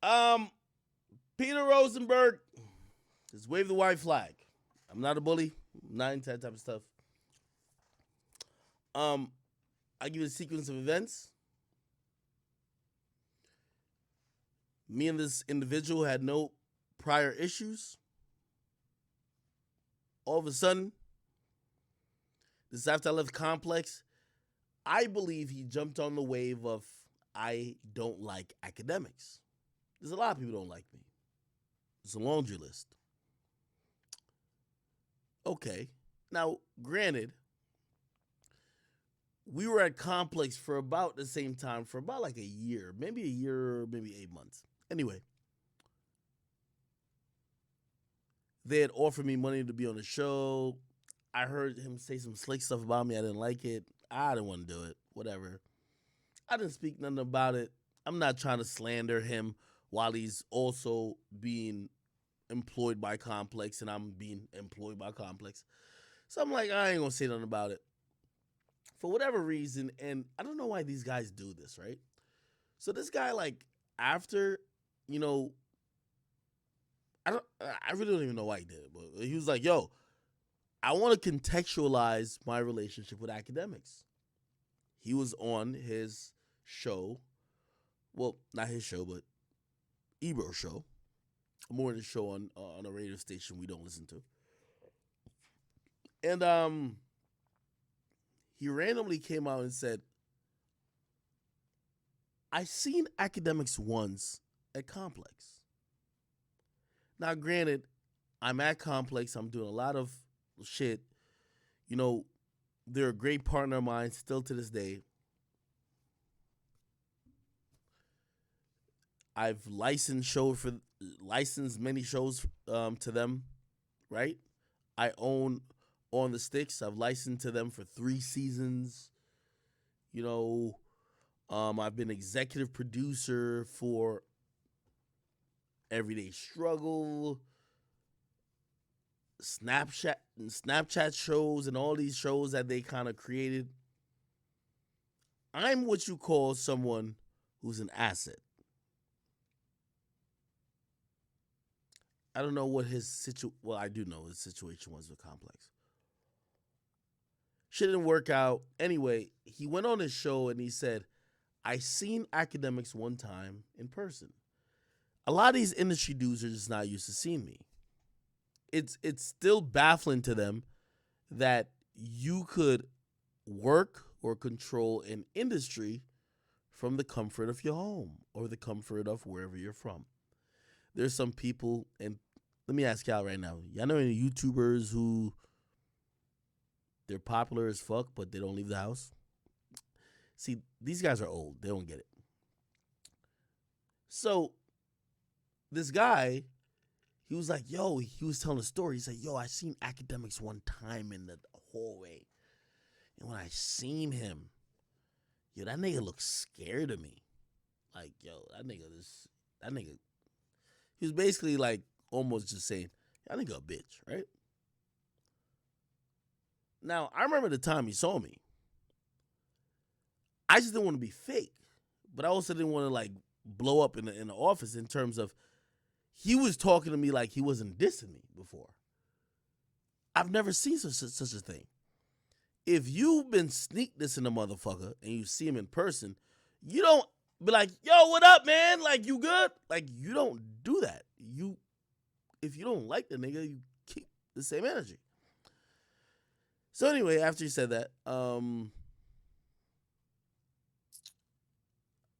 Um, Peter Rosenberg, just wave the white flag. I'm not a bully. I'm not into that type of stuff. Um, I give you a sequence of events. Me and this individual had no prior issues. All of a sudden, this after I left Complex, I believe he jumped on the wave of I don't like academics. There's a lot of people who don't like me. It's a laundry list. Okay. Now, granted, we were at Complex for about the same time, for about like a year, maybe 8 months. Anyway, they had offered me money to be on the show. I heard him say some slick stuff about me. I didn't like it. I didn't want to do it. Whatever. I didn't speak nothing about it. I'm not trying to slander him while he's also being employed by Complex and I'm being employed by Complex. So I'm like, I ain't gonna say nothing about it. For whatever reason, and I don't know why these guys do this, right? So this guy, like, after, you know, I really don't even know why he did it, but he was like, yo, I want to contextualize my relationship with academics. He was on his show, well, not his show, but Ebro's show, more than a show on a radio station we don't listen to. And he randomly came out and said, I seen academics once at Complex. Now, granted, I'm at Complex. I'm doing a lot of shit. You know, they're a great partner of mine still to this day. I've licensed many shows to them, right? I own On the Sticks. I've licensed to them for 3 seasons. You know, I've been executive producer for Everyday Struggle, Snapchat shows, and all these shows that they kind of created. I'm what you call someone who's an asset. I don't know what well, I do know his situation was with Complex. Shit didn't work out. Anyway, he went on his show and he said, I seen academics one time in person. A lot of these industry dudes are just not used to seeing me. It's still baffling to them that you could work or control an industry from the comfort of your home or the comfort of wherever you're from. There's some people, and let me ask y'all right now, y'all know any YouTubers who they're popular as fuck, but they don't leave the house? See, these guys are old. They don't get it. So, this guy, he was like, yo, he was telling a story. He said, yo, I seen academics one time in the hallway. And when I seen him, yo, that nigga looked scared of me. Like, yo, that nigga, he was basically like almost just saying, that nigga a bitch, right? Now, I remember the time he saw me. I just didn't want to be fake. But I also didn't want to like blow up in the office in terms of he was talking to me like he wasn't dissing me before. I've never seen such a thing. If you've been sneak dissing a motherfucker and you see him in person, you don't be like, yo, what up, man? Like, you good? Like, you don't do that. If you don't like the nigga, you keep the same energy. So anyway, after he said that,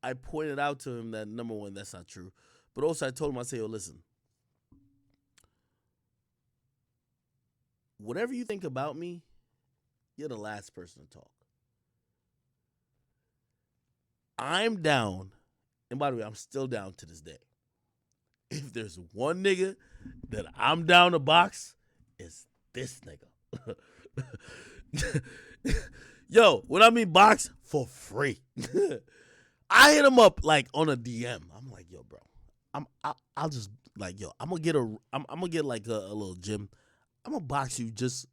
I pointed out to him that, number one, that's not true. But also I told him, I said, yo, listen, whatever you think about me, you're the last person to talk. I'm down, and by the way, I'm still down to this day. If there's one nigga that I'm down to box, it's this nigga. Yo, when I mean box, for free. I hit him up like on a DM. I'm like, yo, bro, I'll just like, yo, I'm gonna get like a little gym. I'm gonna box you. Just,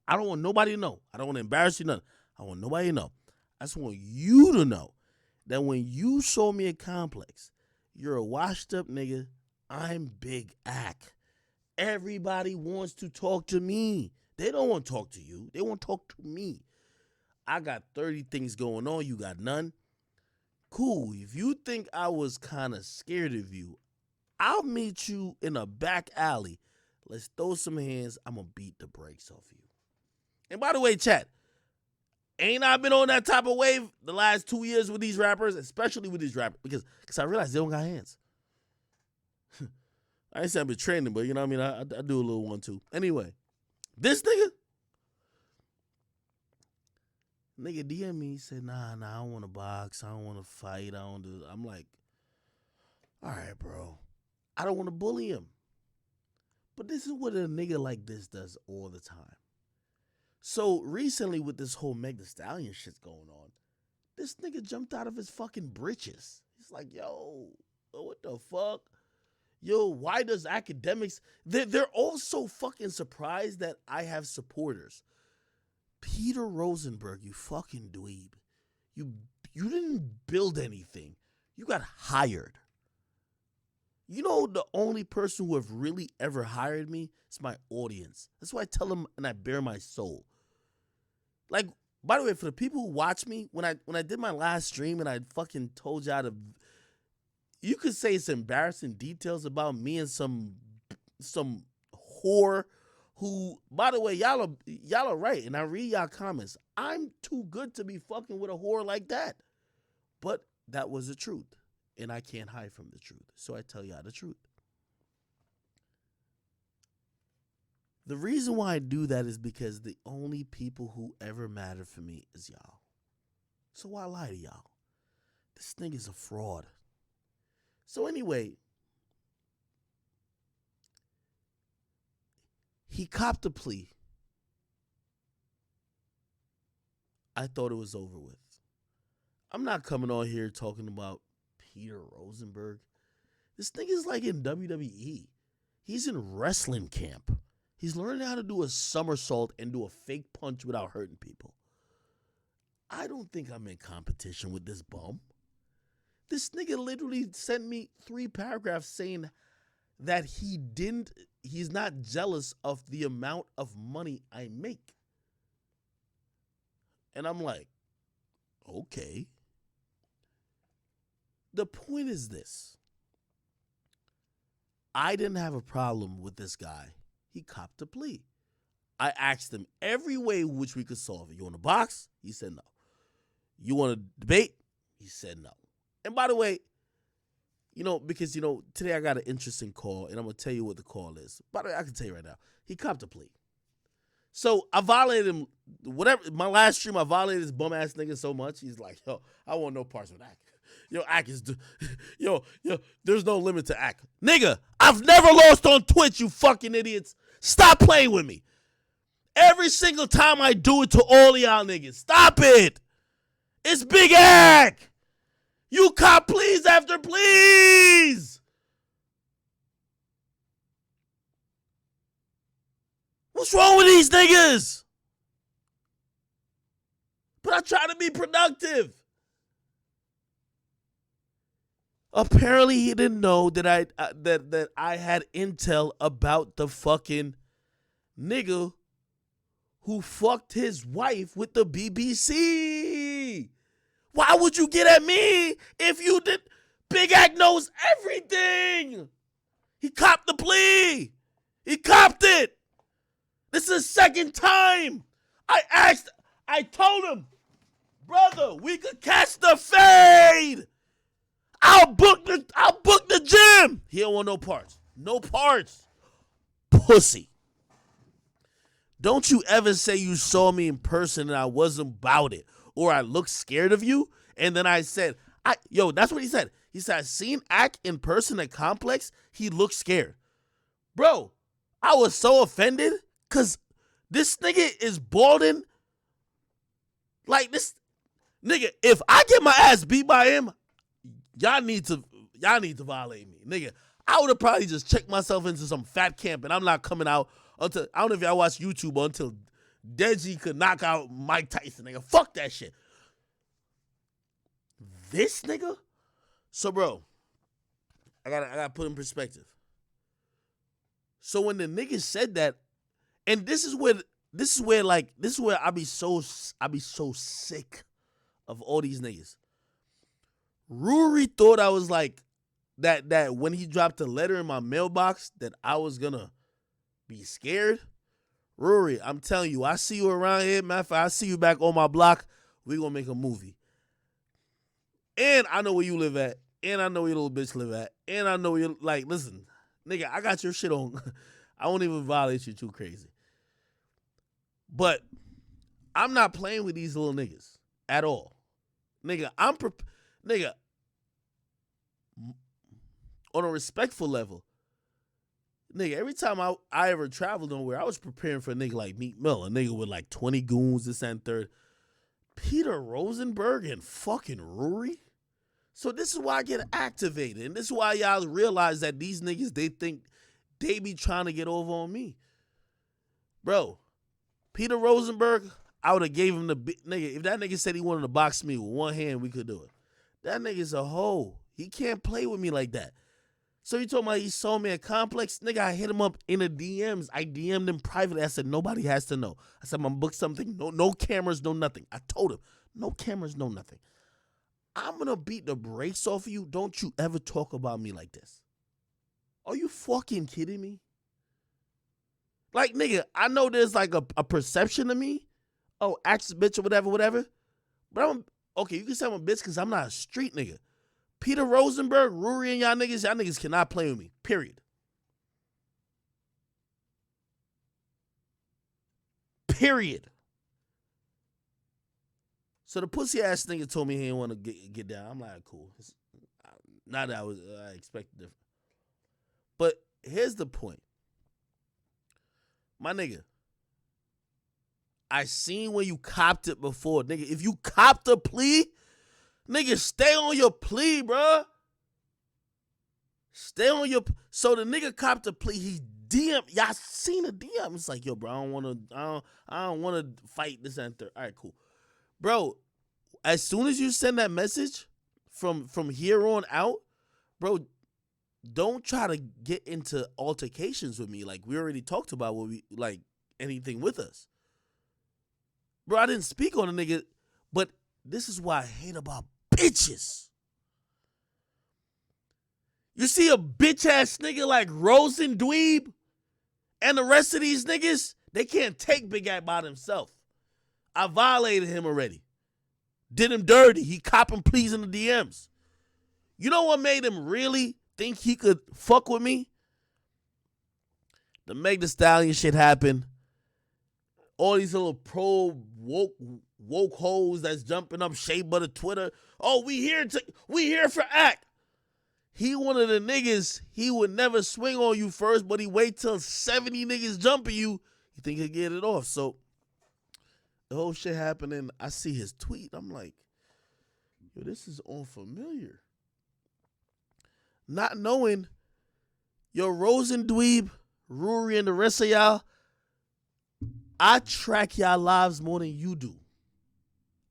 I don't want nobody to know. I don't want to embarrass you, nothing. I want nobody to know. I just want you to know that when you show me a complex, You're a washed up nigga. I'm Big Ack. Everybody wants to talk to me. They don't want to talk to you. They want to talk to me. I got 30 things going on. You got none. Cool. If you think I was kind of scared of you, I'll meet you in a back alley. Let's throw some hands. I'm going to beat the brakes off you. And by the way, chat, ain't I been on that type of wave the last 2 years with these rappers, especially with these rappers, because I realized they don't got hands. I ain't saying I've been training, but you know what I mean? I do a little one too. Anyway, this nigga DM me, said, nah, I don't want to box. I don't want to fight. I don't do. I'm like, all right, bro. I don't want to bully him. But this is what a nigga like this does all the time. So recently with this whole Meg Thee Stallion shit's going on, this nigga jumped out of his fucking britches. He's like, yo, what the fuck? Yo, why does Akademiks... They're all so fucking surprised that I have supporters. Peter Rosenberg, you fucking dweeb. You didn't build anything. You got hired. You know the only person who have really ever hired me is my audience. That's why I tell them and I bare my soul. Like, by the way, for the people who watch me, when I did my last stream and I fucking told y'all to... You could say it's embarrassing details about me and some whore who, by the way, y'all are right, and I read y'all comments. I'm too good to be fucking with a whore like that. But that was the truth, and I can't hide from the truth, so I tell y'all the truth. The reason why I do that is because the only people who ever matter for me is y'all. So why lie to y'all? This nigga's a fraud. So anyway, he copped a plea. I thought it was over with. I'm not coming on here talking about Peter Rosenberg. This nigga's like in WWE. He's in wrestling camp. He's learning how to do a somersault and do a fake punch without hurting people. I don't think I'm in competition with this bum. This nigga literally sent me 3 paragraphs saying that he's not jealous of the amount of money I make. And I'm like, okay. The point is this. I didn't have a problem with this guy. He copped a plea. I asked him every way in which we could solve it. You want to box? He said no. You want to debate? He said no. And by the way, because, today I got an interesting call, and I'm going to tell you what the call is. By the way, I can tell you right now. He copped a plea. So I violated him. My last stream, I violated this bum-ass nigga so much. He's like, yo, I want no parts with Ak. Yo, Ak is... Yo, there's no limit to Ak. Nigga, I've never lost on Twitch, you fucking idiots. Stop playing with me. Every single time I do it to all of y'all niggas. Stop it. It's Big Ak. You cop please after please. What's wrong with these niggas? But I try to be productive. Apparently he didn't know that I had intel about the fucking nigga who fucked his wife with the BBC. Why would you get at me if you did? Big Ak knows everything. He copped the plea. He copped it. This is the second time. I told him, brother, we could catch the fade. I'll book the gym. He don't want no parts. No parts. Pussy. Don't you ever say you saw me in person and I wasn't about it. Or I looked scared of you, and then I said, that's what he said. He said, I seen Ak in person at Complex. He looked scared. Bro, I was so offended because this nigga is balding. Like this nigga, if I get my ass beat by him, y'all need to violate me. Nigga, I would have probably just checked myself into some fat camp, and I'm not coming out until, I don't know if y'all watch YouTube, until Deji could knock out Mike Tyson, nigga. Fuck that shit. This nigga? So, bro, gotta put in perspective. So when the niggas said that, and this is where I be so sick of all these niggas. Rory thought I was like that when he dropped a letter in my mailbox that I was gonna be scared. Rory, I'm telling you, I see you around here. Matter of fact, I see you back on my block. We gonna make a movie. And I know where you live at. And I know where your little bitch live at. And I know where you're like, listen, nigga, I got your shit on. I won't even violate you too crazy. But I'm not playing with these little niggas at all. Nigga, nigga, on a respectful level, nigga, every time I ever traveled nowhere, I was preparing for a nigga like Meek Mill, a nigga with like 20 goons, this and third. Peter Rosenberg and fucking Rory? So this is why I get activated. And this is why y'all realize that these niggas, they think they be trying to get over on me. Bro, Peter Rosenberg, I would have gave him the nigga. If that nigga said he wanted to box me with one hand, we could do it. That nigga's a hoe. He can't play with me like that. So you told me he sold me a complex? Nigga, I hit him up in the DMs. I DM'd him privately. I said, nobody has to know. I said, I'm going to book something. No cameras, no nothing. I told him, no cameras, no nothing. I'm going to beat the brakes off of you. Don't you ever talk about me like this. Are you fucking kidding me? Like, nigga, I know there's like a perception of me. Oh, axe bitch or whatever. But okay, you can say I'm a bitch because I'm not a street nigga. Peter Rosenberg, Rory, and y'all niggas cannot play with me. Period. So the pussy ass nigga told me he didn't want to get down. I'm like, cool. Not that I expected different. But here's the point. My nigga, I seen when you copped it before. Nigga, if you copped a plea, nigga, stay on your plea, bruh. Stay on your... So the nigga copped a plea. He DM... Y'all seen a DM. It's like, yo, bro, I don't want to fight this and third. All right, cool. Bro, as soon as you send that message from here on out, bro, don't try to get into altercations with me. Like, we already talked about what we... Like, anything with us. Bro, I didn't speak on a nigga, but this is why I hate about bitches. You see a bitch-ass nigga like Rosen Dweeb and the rest of these niggas, they can't take Big Act by themselves. I violated him already. Did him dirty. He copping pleas in the DMs. You know what made him really think he could fuck with me? The Meg Thee Stallion shit happened. All these little woke hoes that's jumping up Shea Butter Twitter. Oh, we here for act. He one of the niggas, he would never swing on you first, but he wait till 70 niggas jumping you. He think he'll get it off. So the whole shit happening, I see his tweet. I'm like, yo, this is unfamiliar. Not knowing, yo, Rosen Dweeb, Rory, and the rest of y'all, I track y'all lives more than you do.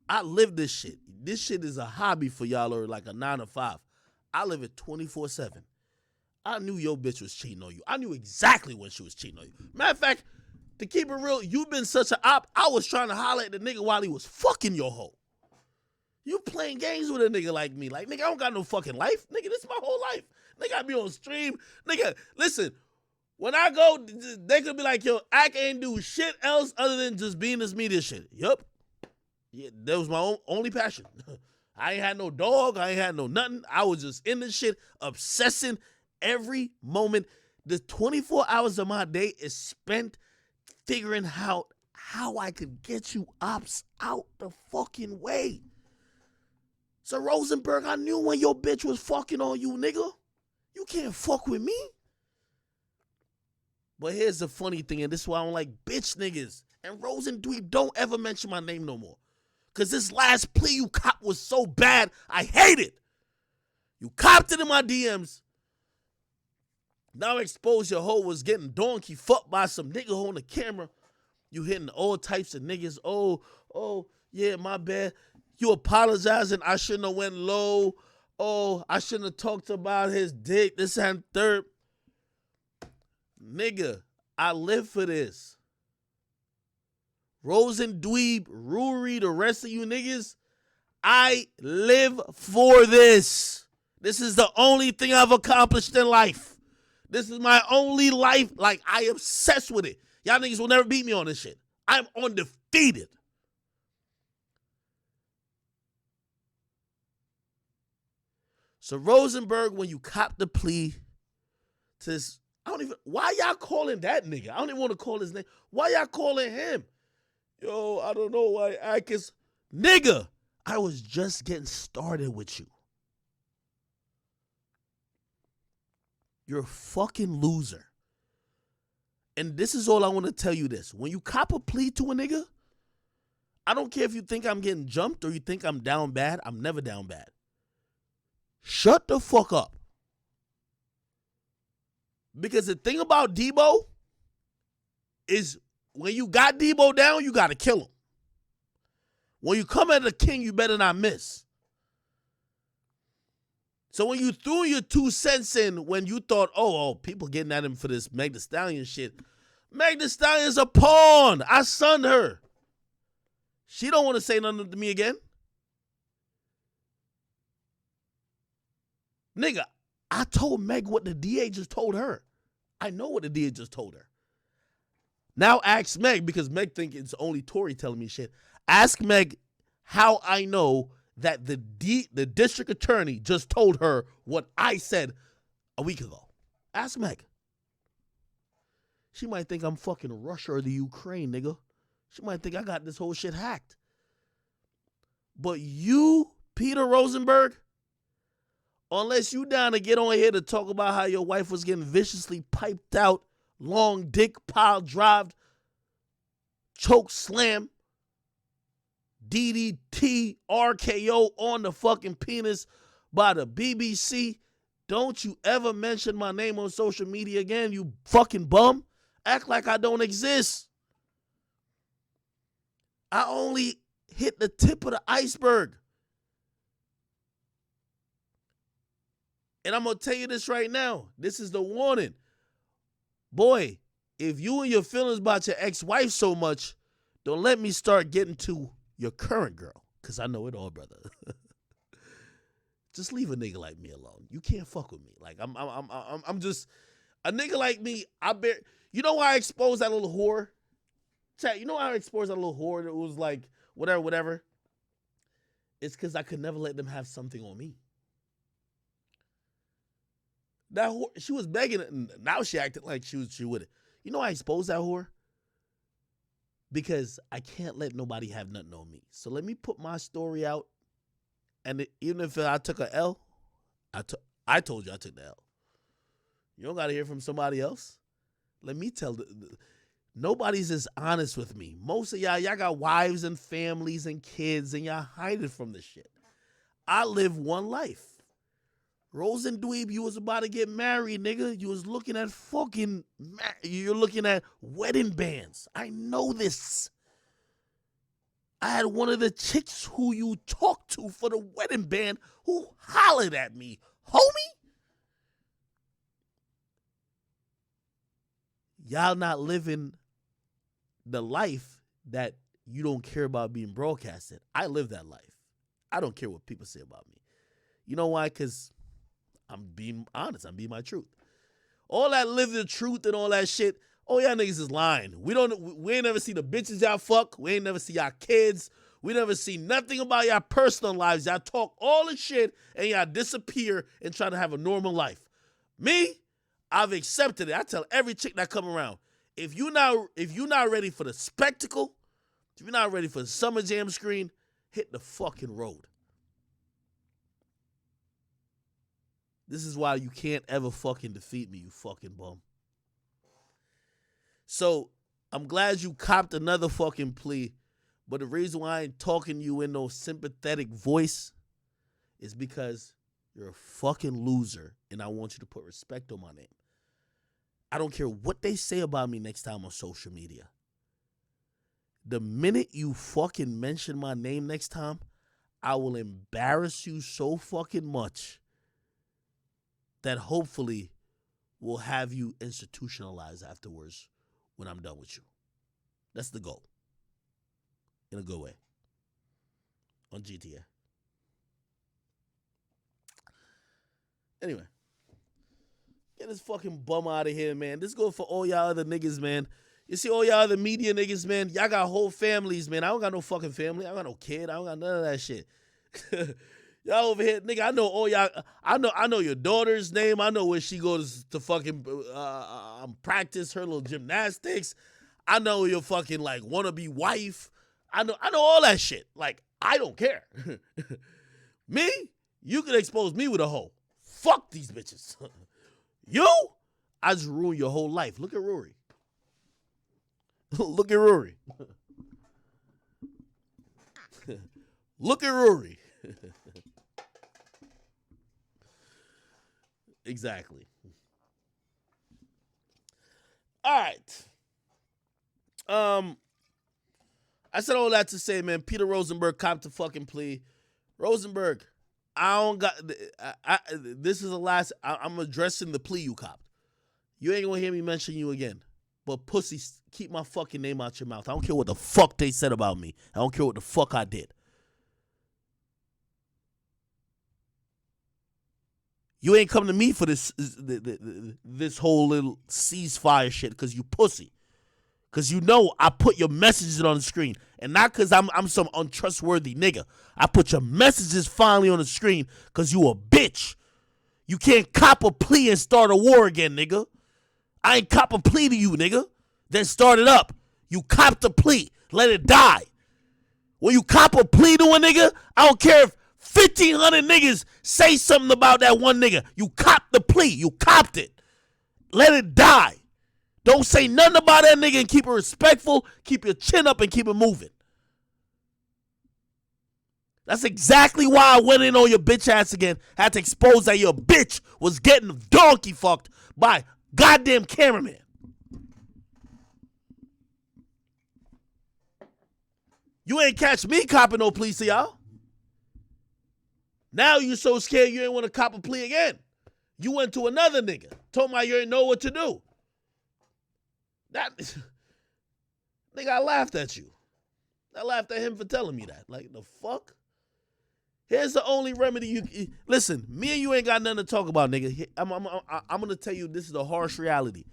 I live this shit. This shit is a hobby for y'all or like a 9 to 5. I live it 24/7. I knew your bitch was cheating on you. I knew exactly when she was cheating on you. Matter of fact, to keep it real, you've been such an op. I was trying to holler at the nigga while he was fucking your hoe. You playing games with a nigga like me. Like, nigga, I don't got no fucking life. Nigga, this is my whole life. Nigga, I be on stream. Nigga, listen. When I go, they could be like, yo, I can't do shit else other than just being this media shit. Yup. Yeah, that was my only passion. I ain't had no dog. I ain't had no nothing. I was just in this shit, obsessing every moment. The 24 hours of my day is spent figuring out how I could get you ops out the fucking way. So Rosenberg, I knew when your bitch was fucking on you, nigga. You can't fuck with me. But here's the funny thing, and this is why I don't like bitch niggas. And Rosen Dweeb, don't ever mention my name no more. Because this last plea you cop was so bad, I hate it. You copped it in my DMs. Now expose your hoe was getting donkey fucked by some nigga on the camera. You hitting all types of niggas. Oh, yeah, my bad. You apologizing. I shouldn't have went low. Oh, I shouldn't have talked about his dick, this and third. Nigga, I live for this. Rosen Dweeb, Ruri, the rest of you niggas, I live for this. This is the only thing I've accomplished in life. This is my only life. Like, I obsessed with it. Y'all niggas will never beat me on this shit. I'm undefeated. So Rosenberg, when you cop the plea to this, why y'all calling that nigga? I don't even want to call his name. Why y'all calling him? Yo, I don't know why Akis. Nigga, I was just getting started with you. You're a fucking loser. And this is all I want to tell you this. When you cop a plea to a nigga, I don't care if you think I'm getting jumped or you think I'm down bad. I'm never down bad. Shut the fuck up. Because the thing about Debo is when you got Debo down, you got to kill him. When you come at the king, you better not miss. So when you threw your 2 cents in when you thought, oh, people getting at him for this Meg Thee Stallion shit. Meg Thee Stallion's a pawn. I sunned her. She don't want to say nothing to me again. Nigga, I told Meg what the DA just told her. I know what the DA just told her. Now ask Meg, because Meg think it's only Tory telling me shit. Ask Meg how I know that the district attorney just told her what I said a week ago. Ask Meg. She might think I'm fucking Russia or the Ukraine, nigga. She might think I got this whole shit hacked. But you, Peter Rosenberg, unless you down to get on here to talk about how your wife was getting viciously piped out, long dick, pile drived, choke slam, DDT, RKO on the fucking penis by the BBC. Don't you ever mention my name on social media again, you fucking bum. Act like I don't exist. I only hit the tip of the iceberg. And I'm going to tell you this right now. This is the warning. Boy, if you and your feelings about your ex-wife so much, don't let me start getting to your current girl. Because I know it all, brother. Just leave a nigga like me alone. You can't fuck with me. Like, I'm just, a nigga like me, you know why I exposed that little whore? Chat, you know why I exposed that little whore that was like, whatever? It's because I could never let them have something on me. That whore, she was begging it, and now she acted like she would it. You know why I exposed that whore? Because I can't let nobody have nothing on me. So let me put my story out, and even if I took a L, I told you I took the L. You don't got to hear from somebody else. Let me tell nobody's as honest with me. Most of y'all got wives and families and kids, and y'all hiding from this shit. I live one life. Rosen Dweeb, you was about to get married, nigga. You was looking at you're looking at wedding bands. I know this. I had one of the chicks who you talked to for the wedding band who hollered at me. Homie? Y'all not living the life that you don't care about being broadcasted. I live that life. I don't care what people say about me. You know why? Because I'm being honest. I'm being my truth. All that live the truth and all that shit, oh, y'all niggas is lying. We ain't never see the bitches y'all fuck. We ain't never see y'all kids. We never see nothing about y'all personal lives. Y'all talk all the shit and y'all disappear and try to have a normal life. Me, I've accepted it. I tell every chick that come around, if you're not ready for the spectacle, if you're not ready for the Summer Jam screen, hit the fucking road. This is why you can't ever fucking defeat me, you fucking bum. So, I'm glad you copped another fucking plea, but the reason why I ain't talking to you in no sympathetic voice is because you're a fucking loser, and I want you to put respect on my name. I don't care what they say about me next time on social media. The minute you fucking mention my name next time, I will embarrass you so fucking much that hopefully will have you institutionalized afterwards when I'm done with you. That's the goal. In a good way. On GTA. Anyway. Get this fucking bum out of here, man. This go for all y'all other niggas, man. You see all y'all other media niggas, man. Y'all got whole families, man. I don't got no fucking family. I don't got no kid. I don't got none of that shit. Y'all over here, nigga. I know all y'all. I know your daughter's name. I know where she goes to fucking practice her little gymnastics. I know your fucking like wannabe wife. I know all that shit. Like I don't care. Me, you can expose me with a hoe. Fuck these bitches. You, I just ruined your whole life. Look at Rory. Look at Rory. Look at Rory. Exactly. All right. I said all that to say, man, Peter Rosenberg copped a fucking plea. Rosenberg, I don't got. This is the last. I'm addressing the plea you copped. You ain't gonna hear me mention you again. But pussy, keep my fucking name out your mouth. I don't care what the fuck they said about me. I don't care what the fuck I did. You ain't come to me for this whole little ceasefire shit because you pussy. Because you know I put your messages on the screen. And not because I'm some untrustworthy nigga. I put your messages finally on the screen because you a bitch. You can't cop a plea and start a war again, nigga. I ain't cop a plea to you, nigga. Then start it up. You copped a plea. Let it die. When you cop a plea to a nigga, I don't care if 1,500 niggas say something about that one nigga. You copped the plea. You copped it. Let it die. Don't say nothing about that nigga and keep it respectful. Keep your chin up and keep it moving. That's exactly why I went in on your bitch ass again. Had to expose that your bitch was getting donkey fucked by goddamn cameraman. You ain't catch me copping no plea to y'all. Now you so scared you ain't want to cop a plea again. You went to another nigga. Told me you ain't know what to do. That nigga, I laughed at you. I laughed at him for telling me that. Like, the fuck? Here's the only remedy you... Listen, me and you ain't got nothing to talk about, nigga. I'm going to tell you this is the harsh reality.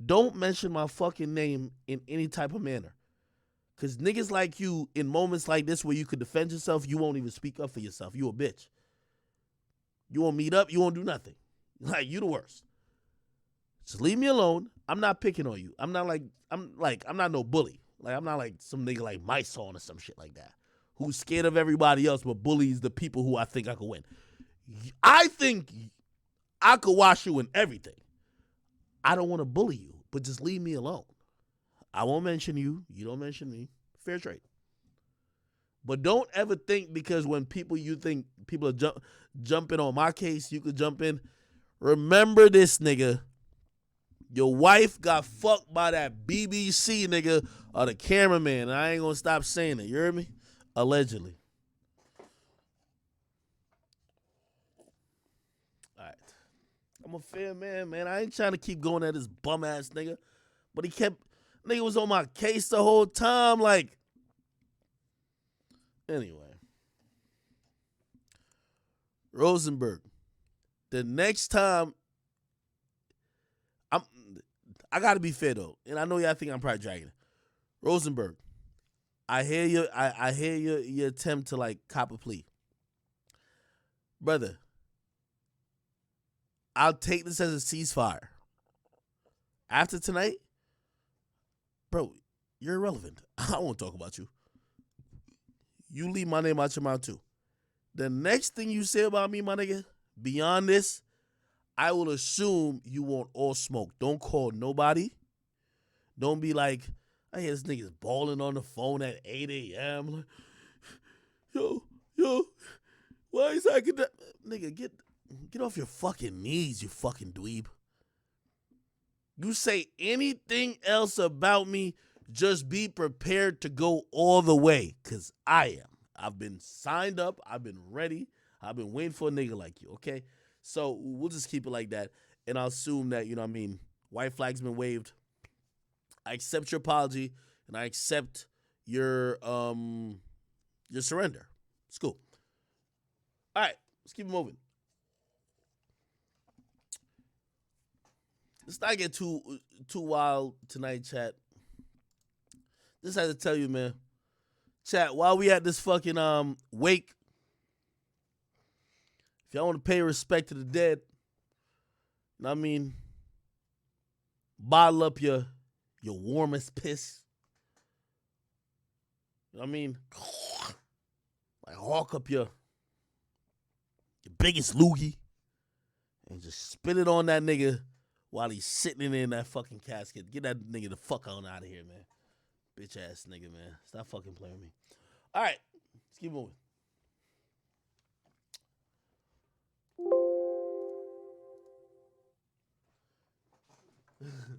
Don't mention my fucking name in any type of manner. Because niggas like you, in moments like this where you could defend yourself, you won't even speak up for yourself. You a bitch. You won't meet up. You won't do nothing. Like, you the worst. Just leave me alone. I'm not picking on you. I'm not no bully. Like, I'm not like some nigga like my son or some shit like that, who's scared of everybody else but bullies the people who I think I could win. I think I could wash you in everything. I don't want to bully you, but just leave me alone. I won't mention you. You don't mention me. Fair trade. But don't ever think because when you think people are jumping on my case, you could jump in. Remember this, nigga. Your wife got fucked by that BBC nigga or the cameraman. I ain't gonna stop saying it. You heard me? Allegedly. All right. I'm a fair man. I ain't trying to keep going at this bum ass nigga. But nigga was on my case the whole time. Like, anyway. Rosenberg. The next time, I gotta be fair though, and I know y'all think I'm probably dragging it. Rosenberg, I hear your attempt to like cop a plea, brother. I'll take this as a ceasefire. After tonight, bro, you're irrelevant. I won't talk about you. You leave my name out your mouth too. The next thing you say about me, my nigga, beyond this, I will assume you want all smoke. Don't call nobody. Don't be like, I hear this nigga's balling on the phone at 8 a.m. Like, yo, why is that? Nigga, get off your fucking knees, you fucking dweeb. You say anything else about me, just be prepared to go all the way, because I am. I've been signed up. I've been ready. I've been waiting for a nigga like you, okay? So we'll just keep it like that. And I'll assume that, white flag's been waved. I accept your apology and I accept your surrender. It's cool. All right, let's keep it moving. Let's not get too wild tonight, chat. Just had to tell you, man. Chat, while we at this fucking wake, if y'all want to pay respect to the dead, you know what I mean? Bottle up your warmest piss. You know what I mean? Like hawk up your biggest loogie and just spit it on that nigga while he's sitting in that fucking casket. Get that nigga the fuck on out of here, man. Bitch ass nigga, man. Stop fucking playing with me. All right, let's keep moving.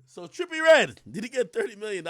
So Trippie Redd, did he get $30 million?